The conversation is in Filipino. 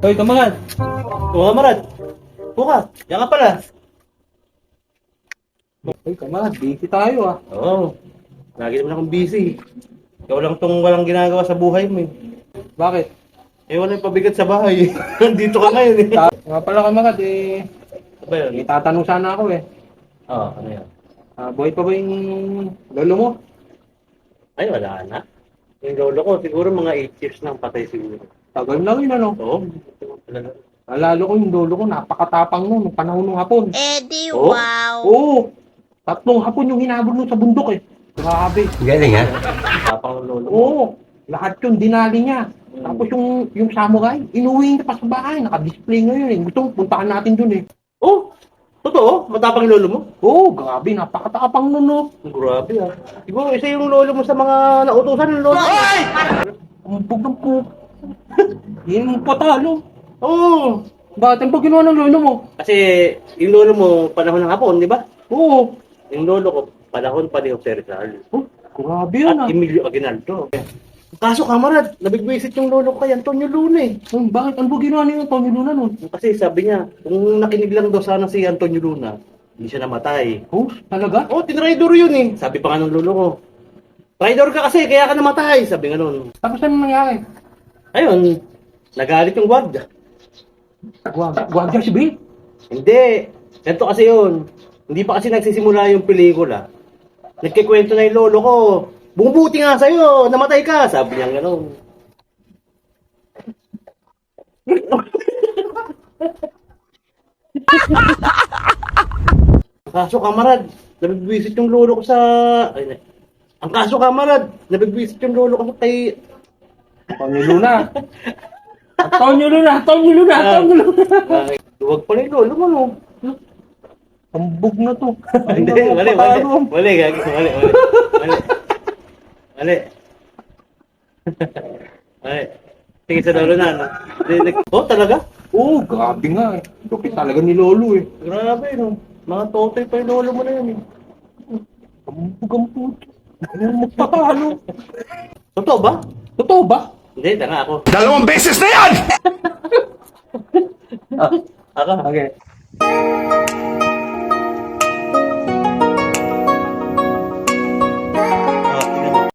Hoy, kamarad. Oo, kamarad. Buka, yan ka pala. Ay, kamarad, busy tayo ah. Oo, lagi naman akong busy. Ikaw lang tong walang ginagawa sa buhay mo eh. Bakit? Eh, wala yung pabigat sa bahay. Nandito ka ngayon eh. Nga pala kamarad, Ano ba yun? may tatanong sana ako eh. Oo, ano yan? Buhay pa ba yung lolo mo? Ay, wala na. Yung lolo ko, siguro mga 8 years nang patay siguro. Tagal na rin ano. Oo, talaga. Alalo ko yung lolo ko, napakatapang nun, nung panahon ng hapon. Eh di Oh? wow. Oo, 3 hapon yung hinabol nun sa bundok eh. Grabe. Galing ha? Tapang ng lolo mo. Oo, lahat yun, dinali niya. Tapos yung samurai, inuwi niya pa sa bahay, naka-display ngayon eh. Gusto mo, puntahan natin dun eh. Oh, totoo? Matapang yung lolo mo? Oo, grabe, napakatapang nun no. Grabe ah. Siguro isa yung lolo mo sa mga nautusan ng lolo mo. Ay! Umpog ng po. Yan mo patalo. Oo. Bakit ang ginawa ng lolo mo? Kasi yung lolo mo, panahon ng hapon, di ba? Oo. Yung lolo ko, panahon pa ni Jose Rizal. Oh, grabe yun At ah. Emilio Aguinaldo. Kaso kamarad, nabigwisit yung lolo ko kay Antonio Luna eh. Bakit? Ano ba ginawa niyo Tony Luna nun? Kasi sabi niya, kung nakinig lang daw sana si Antonio Luna, hindi siya namatay. Oh, talaga? Oh, tinraidor yun eh. Sabi pa nga ng lolo ko. Traidor ka kasi, kaya ka namatay. Sabi nga nun. Tapos ano nangyari? Ayun, nagalit yung guardia. Guardia si Bill? Hindi. Ganito kasi yun. Hindi pa kasi nagsisimula yung pelikula. Nagkikwento na yung lolo ko. Bumubuti nga sa'yo, namatay ka. Sabi niya gano'n. Kaso kamarad, nabibwisit yung lolo ko sa... Ay, ang kaso kamarad, nabibwisit yung lolo ko sa kay... Tony Luna. Tony Luna, Tony Luna, Tony Luna. Huwag pala yung lolo mo, no? Ambog na to. Hindi, mali. Gagi. Mali. Mali. Sige sa lolo na, no? Oh, talaga? Oh, grabe nga eh. Lupit talaga ni Lolo eh. Grabe, no? Mga totoy pa yung lolo mo na yun, eh. Ambog ang puto. Ano magpapalo? Totoo ba? Totoo ba? Hindi, tanga ako. 2 beses na yan! Ako. Okay.